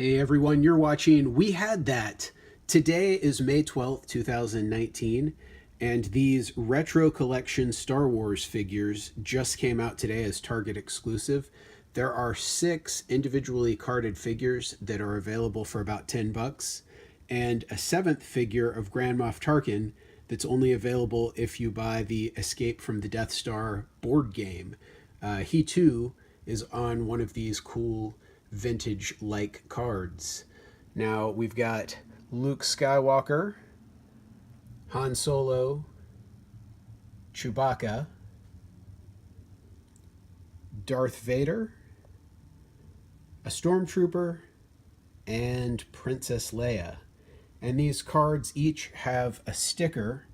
Hey everyone, you're watching We Had That. Today is May 12th, 2019, and these retro collection Star Wars figures just came out today as Target exclusive. There are 6 individually carded figures that are available for about $10, and a 7th figure of Grand Moff Tarkin that's only available if you buy the Escape from the Death Star board game. He too is on one of these cool vintage-like cards. Now we've got Luke Skywalker, Han Solo, Chewbacca, Darth Vader, a Stormtrooper, and Princess Leia. And these cards each have a sticker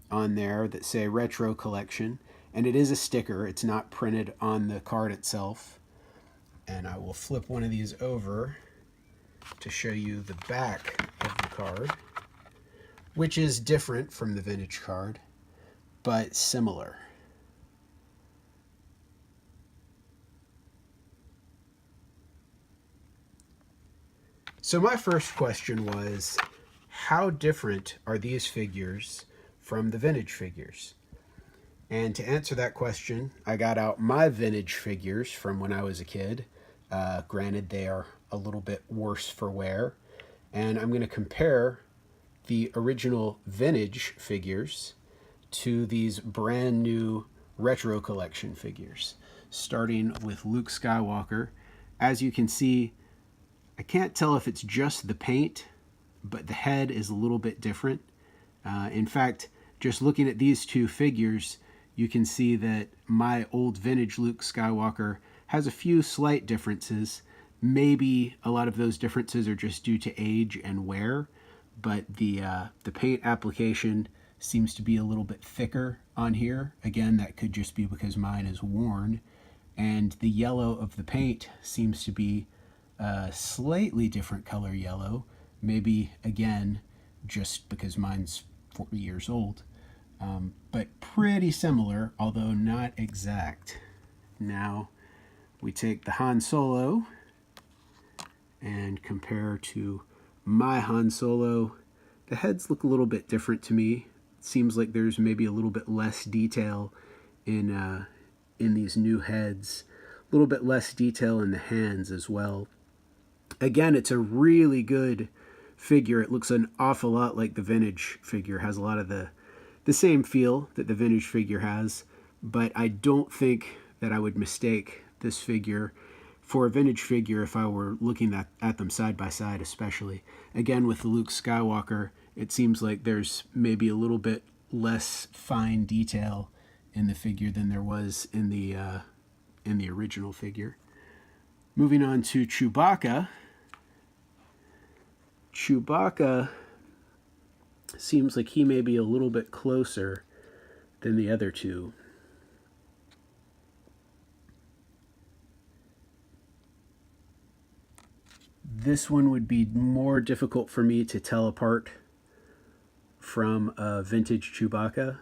on there that say Retro Collection. And it is a sticker, it's not printed on the card itself. And I will flip one of these over to show you the back of the card, which is different from the vintage card, but similar. So my first question was, how different are these figures from the vintage figures? And to answer that question, I got out my vintage figures from when I was a kid. Granted, they are a little bit worse for wear. And I'm going to compare the original vintage figures to these brand new retro collection figures. Starting with Luke Skywalker. As you can see, I can't tell if it's just the paint, but the head is a little bit different. In fact, just looking at these two figures, you can see that my old vintage Luke Skywalker has a few slight differences. Maybe a lot of those differences are just due to age and wear, but the paint application seems to be a little bit thicker on here. Again, that could just be because mine is worn. And the yellow of the paint seems to be a slightly different color yellow. Maybe, again, just because mine's 40 years old. But pretty similar, although not exact. Now we take the Han Solo and compare to my Han Solo. The heads look a little bit different to me. It seems like there's maybe a little bit less detail in these new heads. A little bit less detail in the hands as well. Again, it's a really good figure. It looks an awful lot like the vintage figure. It has a lot of the same feel that the vintage figure has, but I don't think that I would mistake this figure for a vintage figure if I were looking at them side by side, especially. Again, with the Luke Skywalker, it seems like there's maybe a little bit less fine detail in the figure than there was in the original figure. Moving on to Chewbacca. Chewbacca seems like he may be a little bit closer than the other two. This one would be more difficult for me to tell apart from a vintage Chewbacca.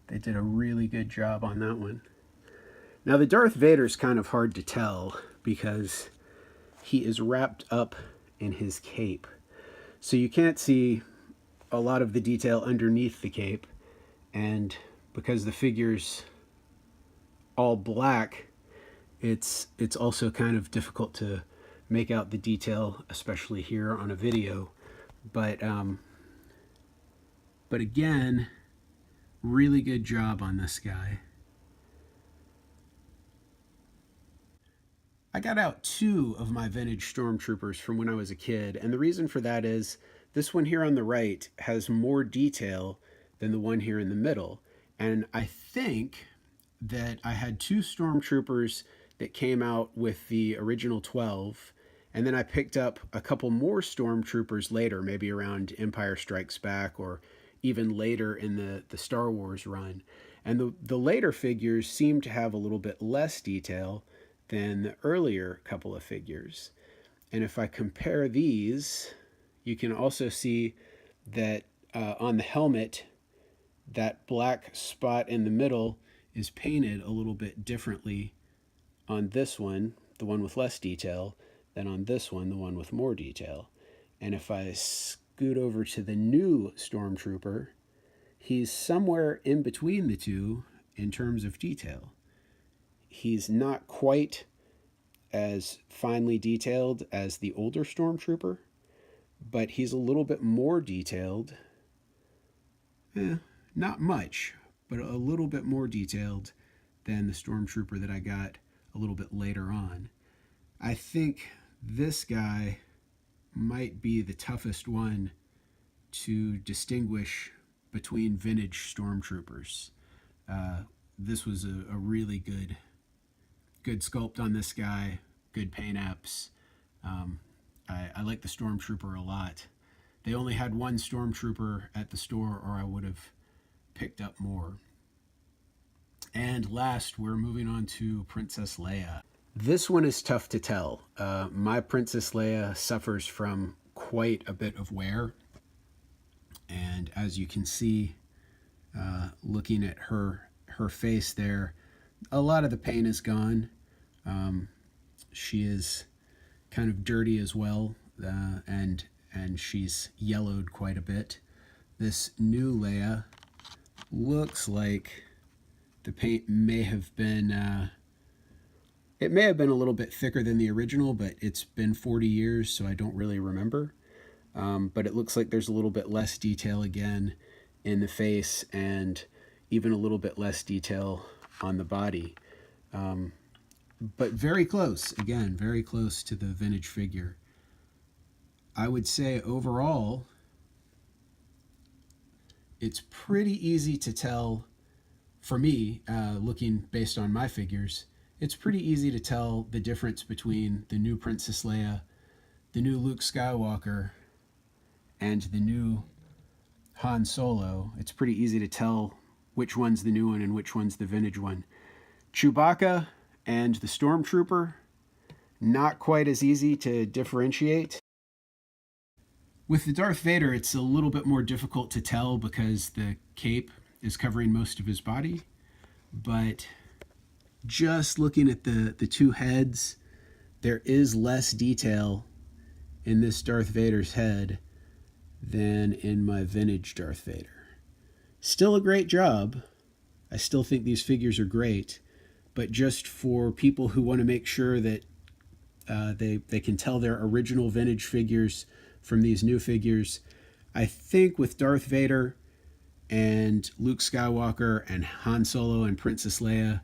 They did a really good job on that one. Now the Darth Vader's kind of hard to tell because he is wrapped up in his cape. So you can't see a lot of the detail underneath the cape, and because the figure's all black, it's also kind of difficult to make out the detail, especially here on a video. But again, really good job on this guy. I got out 2 of my vintage Stormtroopers from when I was a kid, and the reason for that is this one here on the right has more detail than the one here in the middle. And I think that I had 2 Stormtroopers that came out with the original 12, and then I picked up a couple more Stormtroopers later, maybe around Empire Strikes Back or even later in the Star Wars run. And the later figures seem to have a little bit less detail than the earlier couple of figures. And if I compare these, you can also see that on the helmet, that black spot in the middle is painted a little bit differently on this one the one with less detail, than on this one, the one with more detail. And if I scoot over to the new Stormtrooper, he's somewhere in between the two in terms of detail. He's not quite as finely detailed as the older Stormtrooper, but he's a little bit more detailed. Not much, but a little bit more detailed than the Stormtrooper that I got a little bit later on. I think this guy might be the toughest one to distinguish between vintage Stormtroopers. This was a really good sculpt on this guy, good paint apps. I like the Stormtrooper a lot. They only had one Stormtrooper at the store, or I would have picked up more. And last, we're moving on to Princess Leia. This one is tough to tell. My Princess Leia suffers from quite a bit of wear. And as you can see, looking at her face there, a lot of the paint is gone. She is kind of dirty as well, and she's yellowed quite a bit. This new Leia looks like the paint may have been it may have been a little bit thicker than the original, but it's been 40 years, so I don't really remember. But it looks like there's a little bit less detail again in the face, and even a little bit less detail on the body. But very close, again, very close to the vintage figure. I would say overall, it's pretty easy to tell, for me, looking based on my figures, it's pretty easy to tell the difference between the new Princess Leia, the new Luke Skywalker, and the new Han Solo. It's pretty easy to tell which one's the new one and which one's the vintage one. Chewbacca and the Stormtrooper, not quite as easy to differentiate. With the Darth Vader, it's a little bit more difficult to tell because the cape is covering most of his body. But just looking at the two heads, there is less detail in this Darth Vader's head than in my vintage Darth Vader. Still a great job. I still think these figures are great, but just for people who want to make sure that they can tell their original vintage figures from these new figures, I think with Darth Vader and Luke Skywalker and Han Solo and Princess Leia,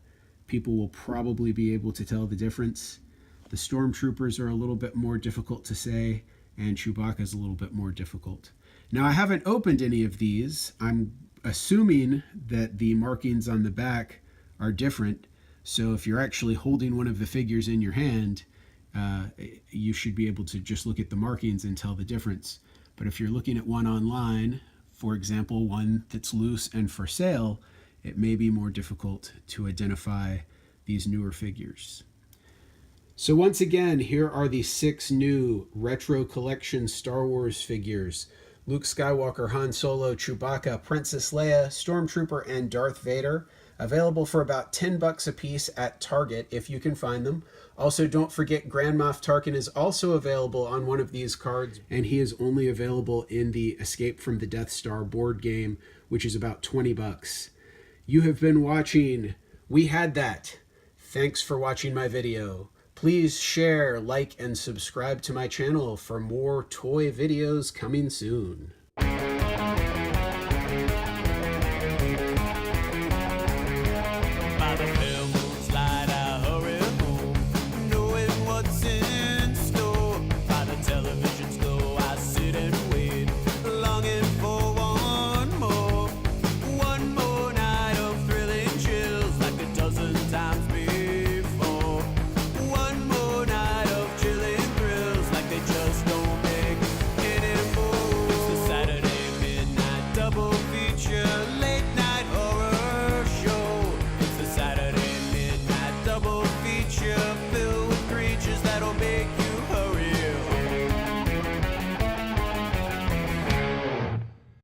people will probably be able to tell the difference. The Stormtroopers are a little bit more difficult to say, and Chewbacca is a little bit more difficult. Now, I haven't opened any of these. I'm assuming that the markings on the back are different, so if you're actually holding one of the figures in your hand, you should be able to just look at the markings and tell the difference. But if you're looking at one online, for example, one that's loose and for sale, it may be more difficult to identify these newer figures. So once again, here are the 6 new Retro Collection Star Wars figures. Luke Skywalker, Han Solo, Chewbacca, Princess Leia, Stormtrooper, and Darth Vader. Available for about $10 a piece at Target if you can find them. Also, don't forget Grand Moff Tarkin is also available on one of these cards, and he is only available in the Escape from the Death Star board game, which is about $20. You have been watching We Had That. Thanks for watching my video. Please share, like, and subscribe to my channel for more toy videos coming soon.